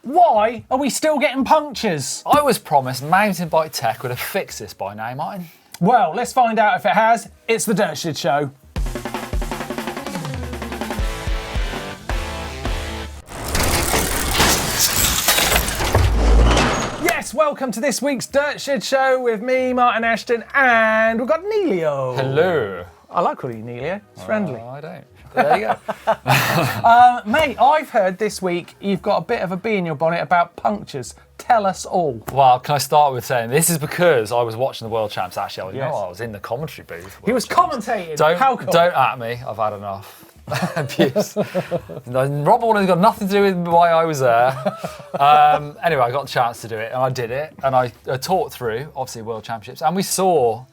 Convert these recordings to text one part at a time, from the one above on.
Why are we still getting punctures? I was promised mountain bike tech would have fixed this by now, Martyn. Well, let's find out if it has. It's the Dirt Shed Show. Yes, welcome to this week's Dirt Shed Show with me, Martyn Ashton, and we've got Neilio. Hello. I like calling you Neilio. It's friendly. I don't. There you go. Mate, I've heard this week you've got a bit of a bee in your bonnet about punctures. Tell us all. Well, can I start with saying this is because I was watching the World Champs. Actually, Yes. I was in the commentary booth. He was commentating. How cool. Don't at me. I've had enough abuse. Rob Warner's got nothing to do with why I was there. Anyway, I got the chance to do it, and I did it, and I talked through, obviously, World Championships, and we saw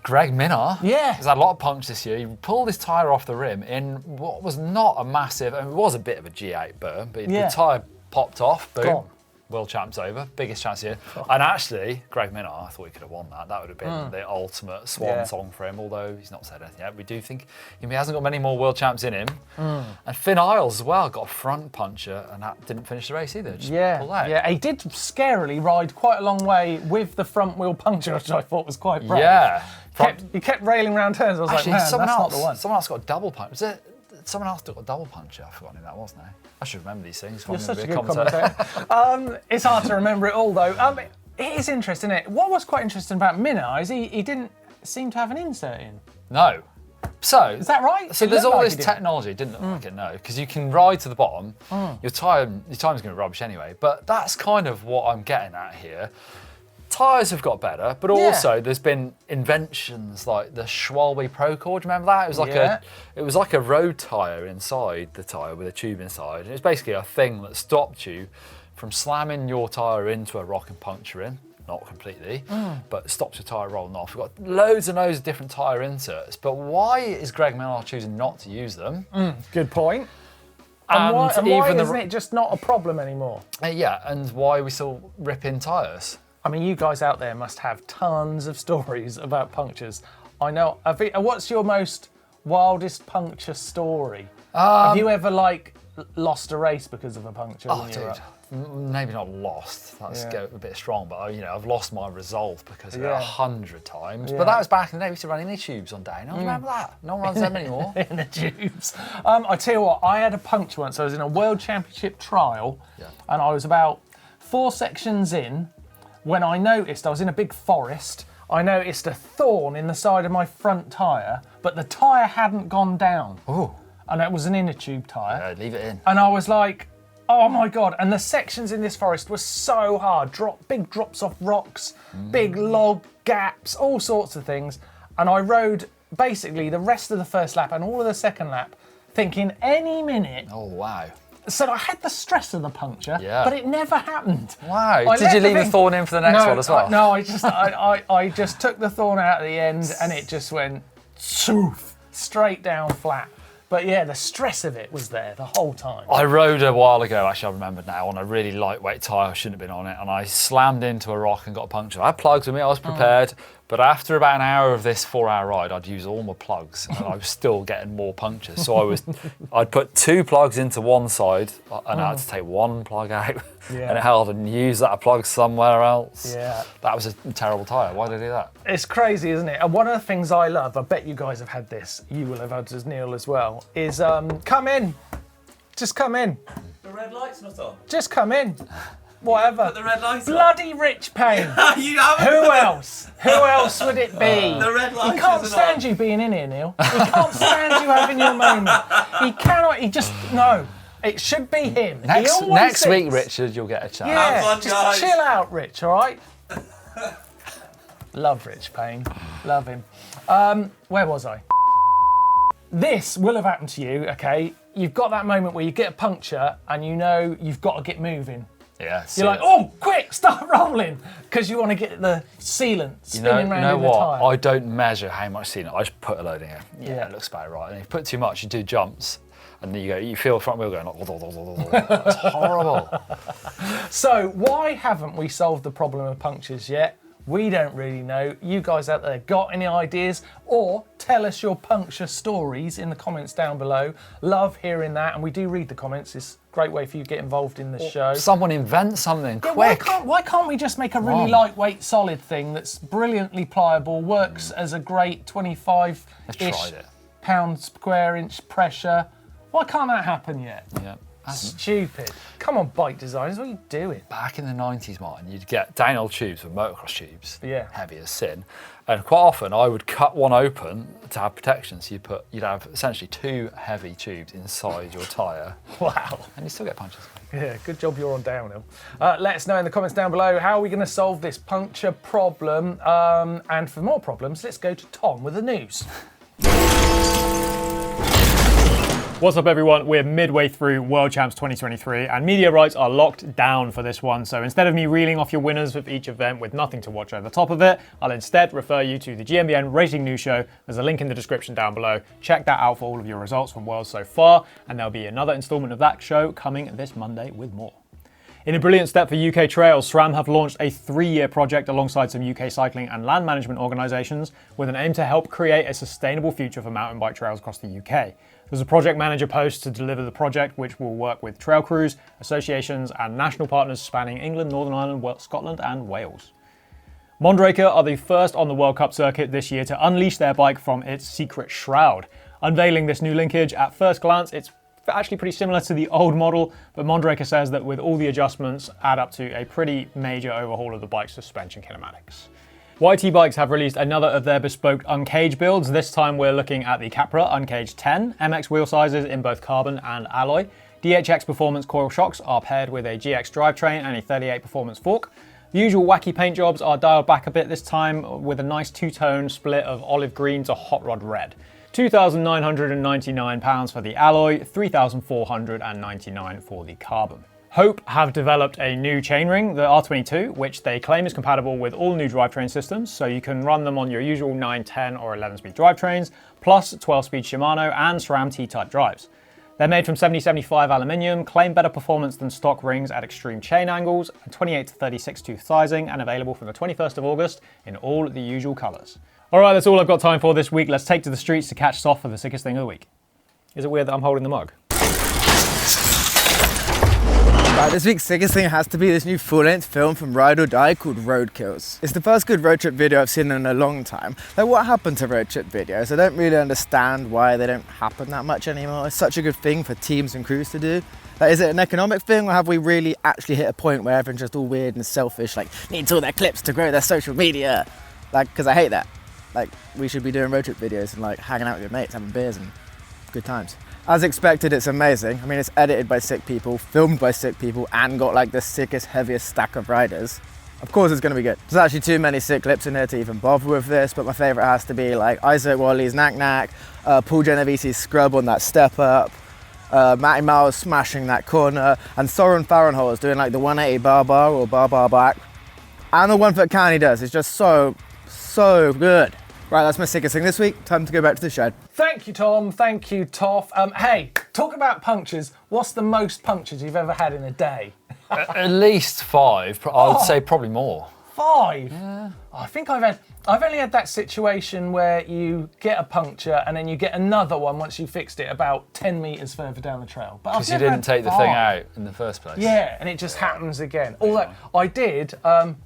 Greg Minnaar. Yeah. He's had a lot of punch this year. He pulled his tyre off the rim in what was not a massive, it was a bit of a G8 burn, but the tyre popped off, boom. Gone. World Champs over, biggest chance here. And actually, Greg Minnaar, I thought he could have won that. That would have been the ultimate swan song for him, although he's not said anything yet. We do think he hasn't got many more World Champs in him. And Finn Isles as well got a front puncher and that didn't finish the race either. Just pulled out. Yeah, he did scarily ride quite a long way with the front wheel puncture, which I thought was quite brave. Yeah. He kept railing around turns. I was Actually, like, man, someone that's else, not the one. Someone else got a double punch. Was it? Someone else got a double puncher. I've forgotten who that was now. I should remember these things. You're such a good commentator. It's hard to remember it all, though. It is interesting, isn't it? What was quite interesting about Minnaar is he didn't seem to have an insert in. No. So Is that right? So It there's looked all like this he did. technology, didn't look like it, no, because you can ride to the bottom. Your time's going to be rubbish anyway. But that's kind of what I'm getting at here. Tyres have got better, but also there's been inventions like the Schwalbe Procore. Do you remember that? It was like a road tyre inside the tyre with a tube inside. And it's basically a thing that stopped you from slamming your tyre into a rock and puncturing. Not completely, but stops your tyre rolling off. We've got loads and loads of different tyre inserts, but why is Greg Minnaar choosing not to use them? Good point. And why isn't it just not a problem anymore? Yeah, and why are we still ripping tyres? I mean, you guys out there must have tons of stories about punctures. I know. What's your most wildest puncture story? Have you ever lost a race because of a puncture? Oh, dude. Maybe not lost. That's a bit strong, but I've lost my resolve because of it 100 times. But that was back in the day. We used to run in the tubes on day. I don't remember that. No one runs them anymore. In the tubes. I tell you what, I had a puncture once. I was in a World Championship trial, and I was about 4 sections in when I noticed I was in a big forest. I noticed a thorn in the side of my front tyre, but the tyre hadn't gone down. Oh. And it was an inner tube tyre. Yeah, leave it in. And I was like, oh my God. And the sections in this forest were so hard. Big drops off rocks, big log gaps, all sorts of things. And I rode basically the rest of the first lap and all of the second lap thinking any minute. Oh, wow. So I had the stress of the puncture, but it never happened. Wow. Did you leave the thorn in for the next one as well? No, I just took the thorn out at the end and it just went straight down flat. But yeah, the stress of it was there the whole time. I rode a while ago, actually I remember now, on a really lightweight tyre, I shouldn't have been on it, and I slammed into a rock and got a puncture. I had plugs with me, I was prepared, but after about an hour of this 4-hour ride, I'd use all my plugs, and I was still getting more punctures. So I'd put 2 plugs into one side, and I had to take 1 plug out, and it held, and use that plug somewhere else. Yeah. That was a terrible tyre. Why did I do that? It's crazy, isn't it? And one of the things I love, I bet you guys have had this, you will have had as Neil as well, is come in. Just come in. The red light's not on. Just come in. Whatever. Put the red lights on. Bloody Rich Payne. You haven't. Who else? Who else would it be? The red light. He can't stand you being in here, Neil. He can't stand you having your moment. He cannot. No. It should be him. Next week, Richard, you'll get a chance. Yeah, Have fun, just guys. chill out, Rich, all right? Love Rich Payne. Love him. Where was I? This will have happened to you, okay? You've got that moment where you get a puncture and you know you've got to get moving. Yeah. You're like, oh, quick, start rolling, because you want to get the sealant spinning around in the tyre. I don't measure how much sealant. I just put a load in here. Yeah. It looks about right. And if you put too much, you do jumps, and then you feel the front wheel going. It's horrible. So why haven't we solved the problem of punctures yet? We don't really know. You guys out there got any ideas? Or tell us your puncture stories in the comments down below. Love hearing that, and we do read the comments. It's great way for you to get involved in the show. Someone invent something Yeah, quick. why can't we just make a really lightweight, solid thing that's brilliantly pliable, works as a great 25-ish pound square inch pressure? Why can't that happen yet? Yeah. Stupid. Come on, bike designers, what are you doing? Back in the 90s, Martin, you'd get Daniel tubes with motocross tubes, Yeah. heavy as sin. And quite often I would cut one open to have protection. So you'd have essentially 2 heavy tubes inside your tyre. Wow. And you still get punctures. Yeah, good job you're on downhill. Let us know in the comments down below, how are we going to solve this puncture problem? And for more problems, let's go to Tom with the news. What's up everyone, we're midway through World Champs 2023 and media rights are locked down for this one, so instead of me reeling off your winners with each event with nothing to watch over the top of it, I'll instead refer you to the GMBN Racing News Show. There's a link in the description down below. Check that out for all of your results from Worlds so far, and there'll be another instalment of that show coming this Monday with more. In a brilliant step for UK Trails, SRAM have launched a 3-year project alongside some UK cycling and land management organisations with an aim to help create a sustainable future for mountain bike trails across the UK. There's a project manager post to deliver the project, which will work with trail crews, associations and national partners spanning England, Northern Ireland, Scotland and Wales. Mondraker are the first on the World Cup circuit this year to unleash their bike from its secret shroud. Unveiling this new linkage, at first glance it's actually pretty similar to the old model, but Mondraker says that with all the adjustments add up to a pretty major overhaul of the bike's suspension kinematics. YT Bikes have released another of their bespoke uncaged builds. This time we're looking at the Capra Uncaged 10, MX wheel sizes in both carbon and alloy. DHX Performance coil shocks are paired with a GX drivetrain and a 38 Performance fork. The usual wacky paint jobs are dialed back a bit this time with a nice two-tone split of olive green to hot rod red. £2,999 for the alloy, $3,499 for the carbon. Hope have developed a new chainring, the R22, which they claim is compatible with all new drivetrain systems, so you can run them on your usual 9, 10 or 11-speed drivetrains, plus 12-speed Shimano and SRAM T-type drives. They're made from 70-75 aluminium, claim better performance than stock rings at extreme chain angles, and 28 to 36 tooth sizing, and available from the 21st of August in all the usual colours. Alright, that's all I've got time for this week. Let's take to the streets to catch Soft for the sickest thing of the week. Is it weird that I'm holding the mug? Right, this week's sickest thing has to be this new full-length film from Ride or Die called ROADKILLS. It's the first good road trip video I've seen in a long time. Like, what happened to road trip videos? I don't really understand why they don't happen that much anymore. It's such a good thing for teams and crews to do. Like, is it an economic thing, or have we really actually hit a point where everyone's just all weird and selfish, like, needs all their clips to grow their social media? Like, because I hate that. Like, we should be doing road trip videos and, like, hanging out with your mates, having beers and good times. As expected, it's amazing. I mean, it's edited by sick people, filmed by sick people, and got like the sickest, heaviest stack of riders. Of course it's gonna be good. There's actually too many sick clips in here to even bother with this, but my favorite has to be like Isaac Wally's Knack Knack, Paul Genovesi's scrub on that step up, Matty Miles smashing that corner, and Soren Farrenholz doing like the 180 bar or bar back. And the 1 foot can he does is just so good. Right, that's my sickest thing this week. Time to go back to the shed. Thank you, Tom. Thank you, Toff. Hey, talk about punctures. What's the most punctures you've ever had in a day? At least 5. I would say probably more. 5? Yeah. I think I've only had that situation where you get a puncture and then you get another one once you fixed it about 10 metres further down the trail. Because you didn't take the thing out in the first place. Yeah, and it just happens again. Although I did,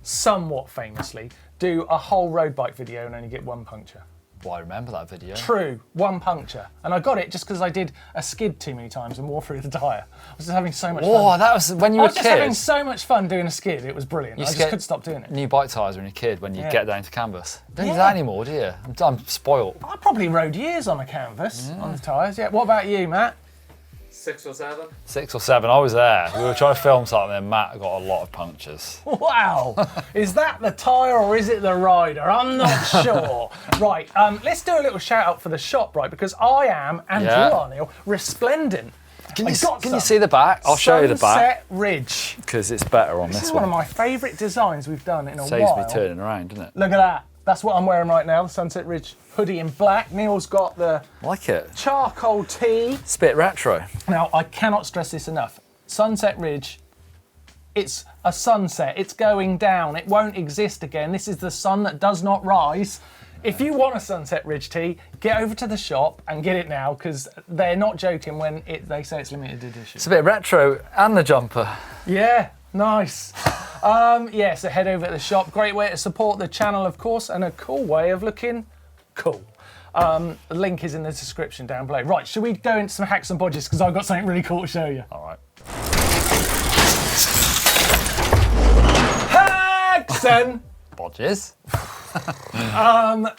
somewhat famously, do a whole road bike video and only get 1 puncture. Well, I remember that video. True, 1 puncture. And I got it just because I did a skid too many times and wore through the tyre. I was just having so much fun. Oh, that was when you were a I was kid. just having so much fun doing a skid. It was brilliant. I just couldn't stop doing it. New bike tyres when you're a kid, when you get down to canvas. Don't do Yeah. that anymore, do you? I'm spoilt. I probably rode years on a canvas, on the tyres. Yeah. What about you, Matt? 6 or 7. 6 or 7, I was there. We were trying to film something and Matt got a lot of punctures. Wow. Is that the tyre or is it the rider? I'm not sure. Right, let's do a little shout out for the shop, right? Because I am, and you are, Neil, resplendent. Can you see the back? I'll show you the back. Sunset Ridge. Because it's better on this This is one. one of my favourite designs we've done in a Saves while. me turning around, doesn't it? Look at that. That's what I'm wearing right now, the Sunset Ridge hoodie in black. Neil's got the I like it. charcoal tee. It's a bit retro. Now, I cannot stress this enough. Sunset Ridge, it's a sunset. It's going down. It won't exist again. This is the sun that does not rise. If you want a Sunset Ridge tee, get over to the shop and get it now, because they're not joking when they say it's limited edition. It's a bit retro and the jumper. Yeah, nice. So head over to the shop. Great way to support the channel, of course, and a cool way of looking cool. The link is in the description down below. Right, should we go into some hacks and bodges, because I've got something really cool to show you. All right. Hacks and Bodges.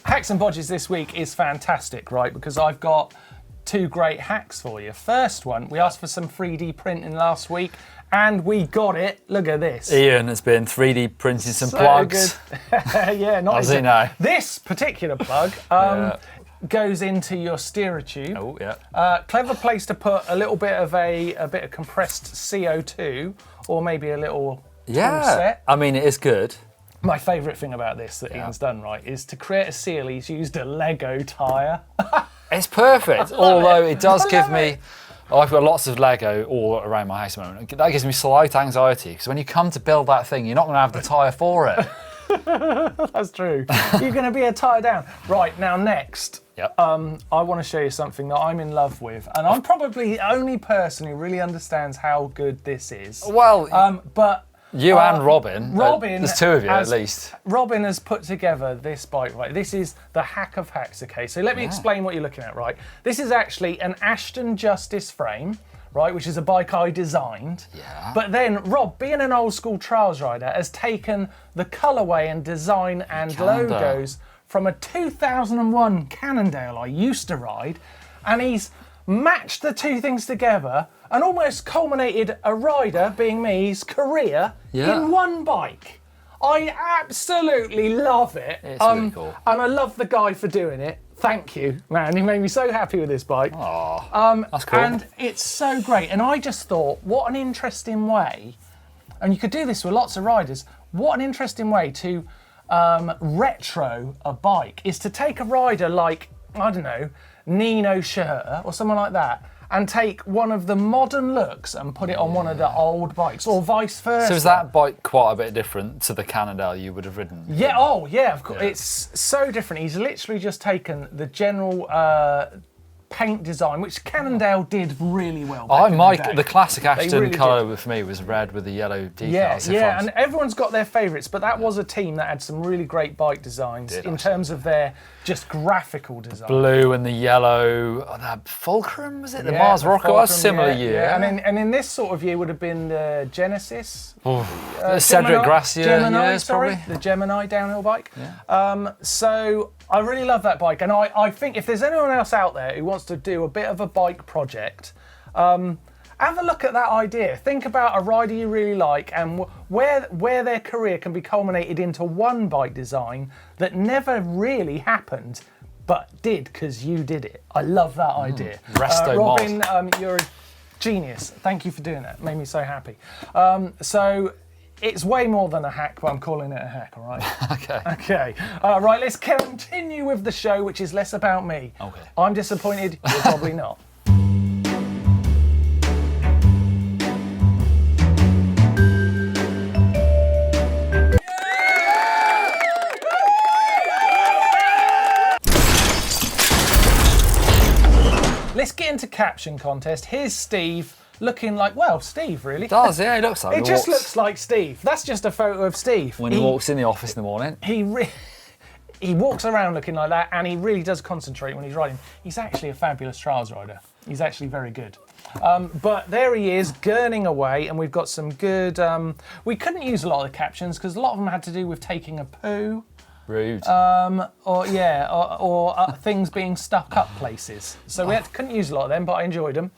Hacks and bodges this week is fantastic, right? Because I've got two great hacks for you. First one, we asked for some 3D printing last week, and we got it. Look at this. Ian has been 3D printing some plugs. Good. Yeah, not How's he know? This particular plug goes into your steerer tube. Oh yeah. Clever place to put a little bit of compressed CO2, or maybe a little tool set. I mean, it is good. My favourite thing about this that Ian's done, right, is to create a seal, he's used a Lego tyre. It's perfect, although it does give me... I've got lots of Lego all around my house at the moment. That gives me slight anxiety, because when you come to build that thing, you're not going to have the tyre for it. That's true. You're going to be a tyre down. Right, now next, I want to show you something that I'm in love with, and I'm probably the only person who really understands how good this is. Well, but... You and Robin. There's two of you at least. Robin has put together this bike, right? This is the hack of hacks, okay? So let me explain what you're looking at, right? This is actually an Ashton Justice frame, right? Which is a bike I designed. Yeah. But then Rob, being an old school trials rider, has taken the colourway and design and logos from a 2001 Cannondale I used to ride, and he's matched the two things together and almost culminated a rider, being me's career in one bike. I absolutely love it. It's really cool. And I love the guy for doing it. Thank you, man. He made me so happy with this bike. Aww, that's cool. And it's so great. And I just thought, what an interesting way, and you could do this with lots of riders, what an interesting way to retro a bike is to take a rider like, I don't know, Nino Schurter or someone like that, and take one of the modern looks and put it on one of the old bikes, or vice versa. So is that bike quite a bit different to the Cannondale you would have ridden? Yeah, of course. Yeah. It's so different. He's literally just taken the general paint design, which Cannondale did really well. The classic Ashton colour for me was red with the yellow decals. Yeah, and everyone's got their favourites, but that was a team that had some really great bike designs in terms of their just graphical design. Blue and the yellow, that Fulcrum, was it? The Mars Rocker, a similar year. Yeah. And in this sort of year would have been the Genesis. Cedric Gracia years, probably. probably. The Gemini downhill bike. Yeah. So I really love that bike, and I think if there's anyone else out there who wants to do a bit of a bike project, have a look at that idea. Think about a rider you really like and where their career can be culminated into one bike design that never really happened, but did because you did it. I love that idea. Robin, you're a genius. Thank you for doing that. It made me so happy. So it's way more than a hack, but I'm calling it a hack, all right? Okay. Right, let's continue with the show, which is less about me. Okay. I'm disappointed, you're probably not. Let's get into Caption Contest. Here's Steve looking like, well, Steve, really. It does, yeah, he looks like it. Just looks like Steve. That's just a photo of Steve. When he walks in the office in the morning. He walks around looking like that, and he really does concentrate when he's riding. He's actually a fabulous trials rider. He's actually very good. But there he is, gurning away, and we've got some good... we couldn't use a lot of the captions, because a lot of them had to do with taking a poo. Rude. Or things being stuck up places. So we couldn't use a lot of them, but I enjoyed them.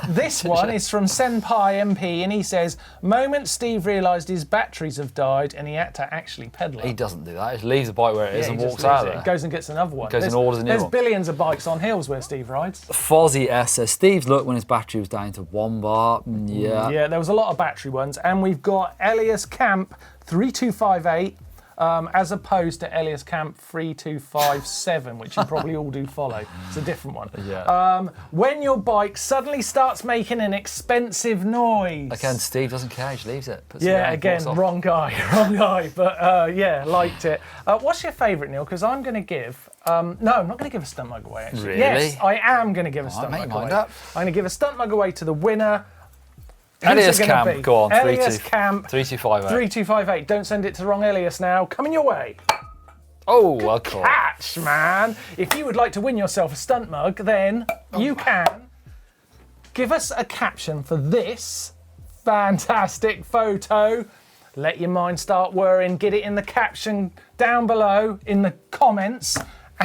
This one is from Senpai MP, and he says, moment Steve realised his batteries have died and he had to actually pedal. He doesn't do that. He leaves the bike where it is and walks out of there. Goes and gets another one. Goes and orders a new one. There's billions of bikes on hills where Steve rides. Fozzie S says, Steve's look when his battery was down to 1 bar. Yeah. Yeah, there was a lot of battery ones. And we've got Elias Camp 3258. as opposed to Elias Camp 3257, which you probably all do follow. It's a different one. Yeah. When your bike suddenly starts making an expensive noise. Again, Steve doesn't care, he just leaves it. Puts Yeah, the again, force off. wrong guy, but yeah, liked it. What's your favourite, Neil? Because I'm going to give, no, I'm not going to give a stunt mug away, actually. Really? Yes, I am going to give a All stunt right, mug make your away. mind up. I'm going to give a stunt mug away to the winner. Who's Elias it gonna Camp, be? go on, Elias Camp 3258. 3258. Don't send it to the wrong Elias now. Coming your way. Oh, well, cool. Catch, man. If you would like to win yourself a stunt mug, then you can give us a caption for this fantastic photo. Let your mind start whirring. Get it in the caption down below in the comments.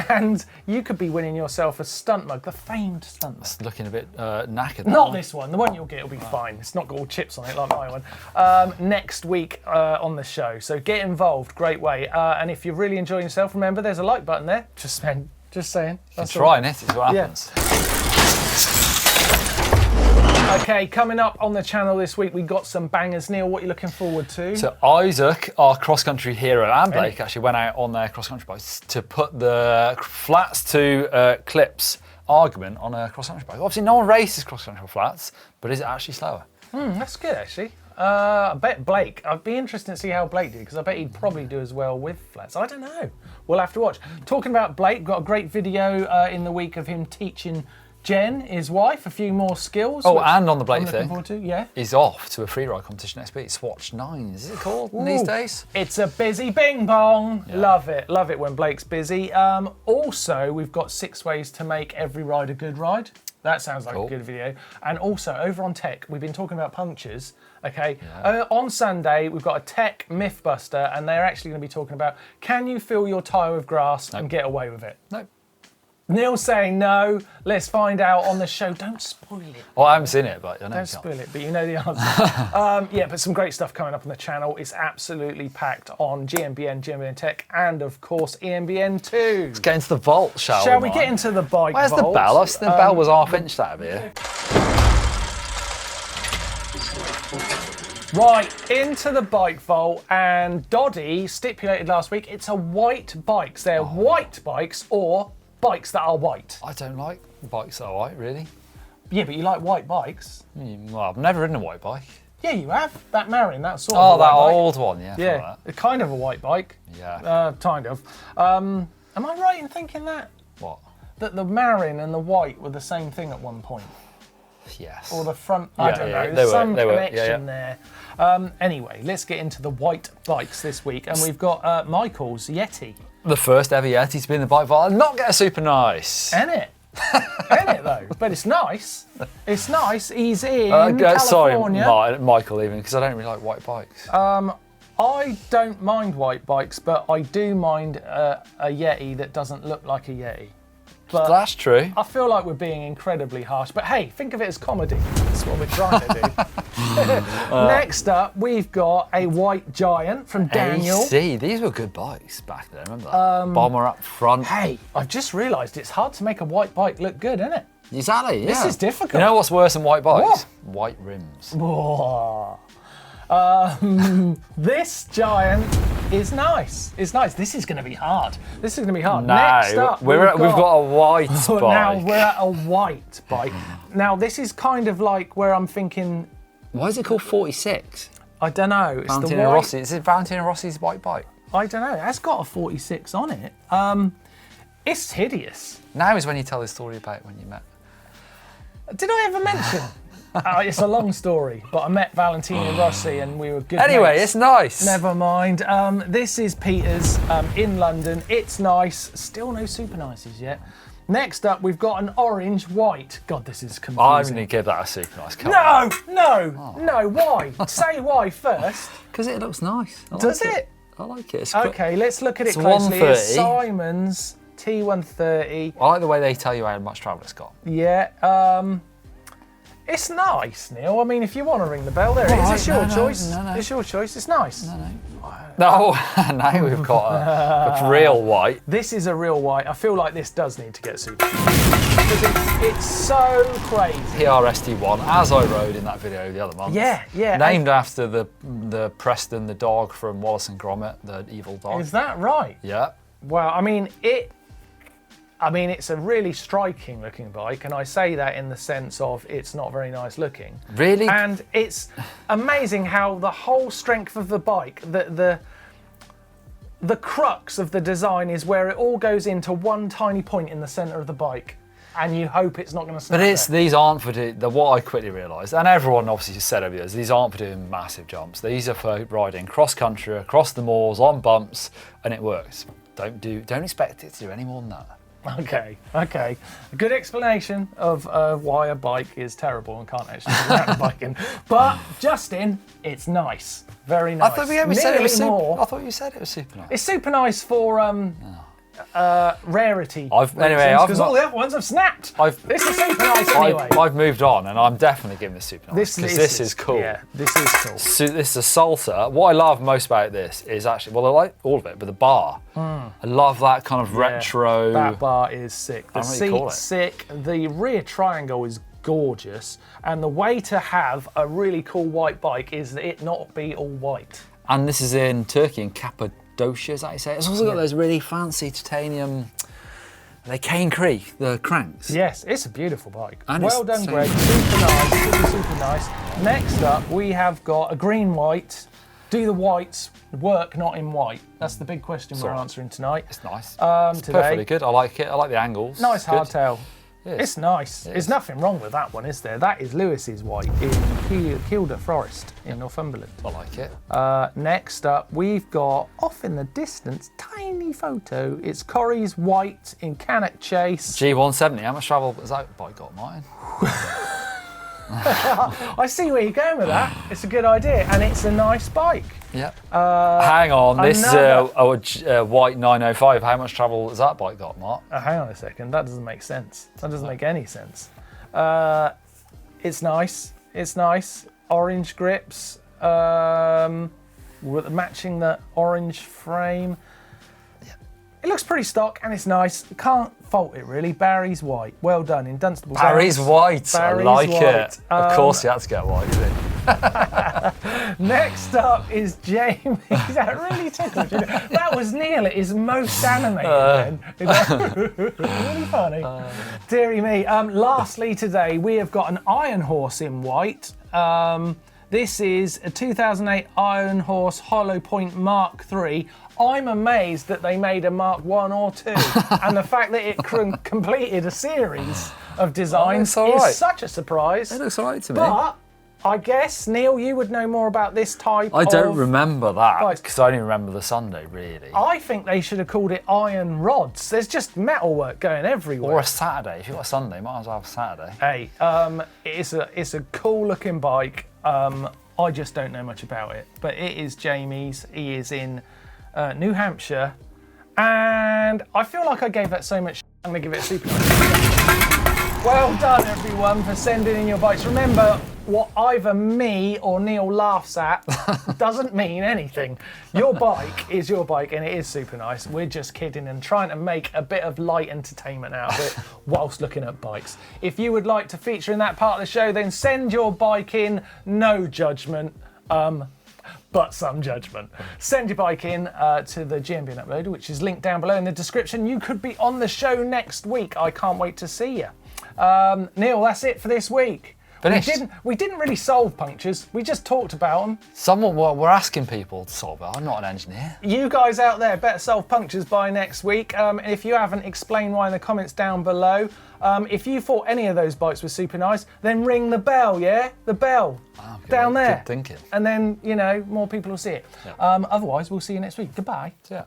And you could be winning yourself a stunt mug, the famed stunt mug. It's looking a bit knackered. Not this one. The one you'll get will be fine. It's not got all chips on it like my one. Next week on the show. So get involved. Great way. And if you're really enjoying yourself, remember there's a like button there. Just saying. That's all. Trying it, it's what Yeah. happens. Okay, coming up on the channel this week, we got some bangers. Neil, what are you looking forward to? So Isaac, our cross-country hero, and Blake actually went out on their cross-country bikes to put the flats to clips argument on a cross-country bike. Obviously, no one races cross-country flats, but is it actually slower? That's good, actually. I bet Blake, I'd be interested to see how Blake did, because I bet he'd probably do as well with flats. I don't know. We'll have to watch. Talking about Blake, we've got a great video in the week of him teaching Jen, his wife, a few more skills. Oh, and on the Blake I'm looking thing, forward to, yeah. he's off to a freeride competition next week. Swatch 9, is it called these Ooh, days? It's a busy bing bong. Yeah. Love it when Blake's busy. Also, we've got 6 ways to make every ride a good ride. That sounds like Cool. a good video. And also, over on tech, we've been talking about punctures. Okay, on Sunday, we've got a tech mythbuster, and they're actually going to be talking about, can you fill your tyre with grass and get away with it? No. Neil's saying no. Let's find out on the show. Don't spoil it. Well, I haven't seen it, but I know Don't you can't. spoil it, but you know the answer. Yeah, but some great stuff coming up on the channel. It's absolutely packed on GMBN, GMBN Tech, and of course EMBN2. Let's get into the vault, Shall we get into the bike Where's the vault? bell? I think the bell was half-inched out of here. Right, into the bike vault, and Doddy stipulated last week it's a white bikes. They're white bikes or bikes that are white. I don't like bikes that are white, really. Yeah, but you like white bikes. Well, I've never ridden a white bike. Yeah, you have. That Martyn, that sort Oh, of a that white bike. old one, yeah. Yeah, Like kind of a white bike. that. Yeah. Kind of. Am I right in thinking that? What? That the Martyn and the white were the same thing at one point? Yes. Or the front, I Yeah, don't yeah, know, they there's were, some they were, connection yeah. there. Anyway, let's get into the white bikes this week, and we've got Michael's Yeti. The first ever Yeti to be in the bike vault and not get a super nice. Ain't it? Ain't it though? But it's nice. It's nice. He's in Sorry, California. Michael, even, because I don't really like white bikes. I don't mind white bikes, but I do mind a Yeti that doesn't look like a Yeti. But That's true. I feel like we're being incredibly harsh, but hey, think of it as comedy. That's what we're trying to do. Next up, we've got a white giant from Daniel. AC, these were good bikes back then, remember that? Bomber up front. Hey, I've just realised it's hard to make a white bike look good, isn't it? Exactly, yeah. This is difficult. You know what's worse than white bikes? What? White rims. Whoa. This giant is nice. It's nice. This is going to be hard. This is going to be hard. Next up, we've got a white bike. Now we're at a white bike. Now this is kind of like where I'm thinking. Why is it called 46? I don't know. It's the Valentino white. Rossi. Is it Valentino Rossi's white bike? I don't know. It has got a 46 on it. It's hideous. Now is when you tell the story about when you met. Did I ever mention? It's a long story, but I met Valentino Rossi and we were good Anyway, mates. it's nice. Never mind. This is Peter's in London. It's nice. Still no super nices yet. Next up, we've got an orange white. God, this is confusing. I'm going to give that a super nice colour. No. Why? Say why first. Because it looks nice. I Does like it? I like it. It's Okay, let's look at it It's closely. It's 130. Simon's T130. I like the way they tell you how much travel it's got. Yeah. It's nice, Neil. I mean, if you want to ring the bell, there it is. It's your choice. No. It's your choice. It's nice. No, now we've got a real white. This is a real white. I feel like this does need to get super. Because it's so crazy. PRST1, as I rode in that video the other month. Yeah. Named after the Preston, the dog from Wallace and Gromit, the evil dog. Is that right? Yeah. Well, I mean, it's a really striking looking bike, and I say that in the sense of it's not very nice looking. Really? And it's amazing how the whole strength of the bike, the crux of the design is where it all goes into one tiny point in the centre of the bike, and you hope it's not going to snap. But these aren't for what I quickly realised, and everyone obviously said over these aren't for doing massive jumps. These are for riding cross country, across the moors, on bumps, and it works. Don't expect it to do any more than that. Okay. A good explanation of why a bike is terrible and can't actually do mountain biking. But Justin, it's nice, very nice. I thought you said it was super nice. It's super nice for rarity. Because all the other ones have snapped. This is super nice anyway. I've moved on, and I'm definitely giving this super nice because this is cool. Yeah, this is cool. So this is a Salter. What I love most about this is actually, well, I like all of it, but the bar. I love that kind of retro. That bar is sick. The seat's sick. The rear triangle is gorgeous, and the way to have a really cool white bike is that it not be all white. And this is in Turkey, in Cappadocia, is that how you say it? It's also got those really fancy titanium, they cane creek, the cranks. Yes, it's a beautiful bike. And well done, Greg. Super nice, super nice. Next up, we have got a green white. Do the whites work not in white? That's the big question we're answering tonight. It's nice. It's today. Perfectly good. I like it. I like the angles. Nice hardtail. Yes. It's nice. There's nothing wrong with that one, is there? That is Lewis's white in Kielder Forest in Northumberland. I like it. Next up, we've got, off in the distance, tiny photo. It's Corrie's white in Cannock Chase. G170. How much travel has that bike got, Martyn? I see where you're going with that. It's a good idea, and it's a nice bike. Yep. Hang on, this is a white 905. How much travel has that bike got, Mark? Hang on a second, that doesn't make sense. That doesn't make any sense. It's nice. It's nice. Orange grips, matching the orange frame. It looks pretty stock and it's nice. Can't fault it really. Barry's white. Well done in Dunstable. Barry's white. Barry's I like white. it. Of course he had to get white, didn't he? Next up is Jamie. That really tickled you. That was Neil at his most animated then. Really funny. Deary me. Lastly today, we have got an Iron Horse in white. This is a 2008 Iron Horse Hollow Point Mark III. I'm amazed that they made a Mark 1 or 2, and the fact that it completed a series of designs is such a surprise. It looks alright to me. But I guess, Neil, you would know more about this type I don't remember that, bikes. because I only remember the Sunday, really. I think they should have called it Iron Rods. There's just metalwork going everywhere. Or a Saturday. If you've got a Sunday, might as well have a Saturday. Hey, it's a cool looking bike. I just don't know much about it, but it is Jamie's. He is in New Hampshire, and I feel like I gave that so much. I'm gonna give it a super nice. Well done, everyone, for sending in your bikes. Remember, what either me or Neil laughs at doesn't mean anything. Your bike is your bike, and it is super nice. We're just kidding and trying to make a bit of light entertainment out of it whilst looking at bikes. If you would like to feature in that part of the show, then send your bike in. No judgment. But some judgment. Send your bike in to the GMBN Uploader, which is linked down below in the description. You could be on the show next week. I can't wait to see you. Neil, that's it for this week. Finished. We didn't really solve punctures. We just talked about them. We're asking people to solve it. I'm not an engineer. You guys out there better solve punctures by next week. If you haven't, explain why in the comments down below. If you thought any of those bikes were super nice, then ring the bell, yeah? The bell. Down there. Good thinking. And then, more people will see it. Yeah. Otherwise, we'll see you next week. Goodbye. Yeah.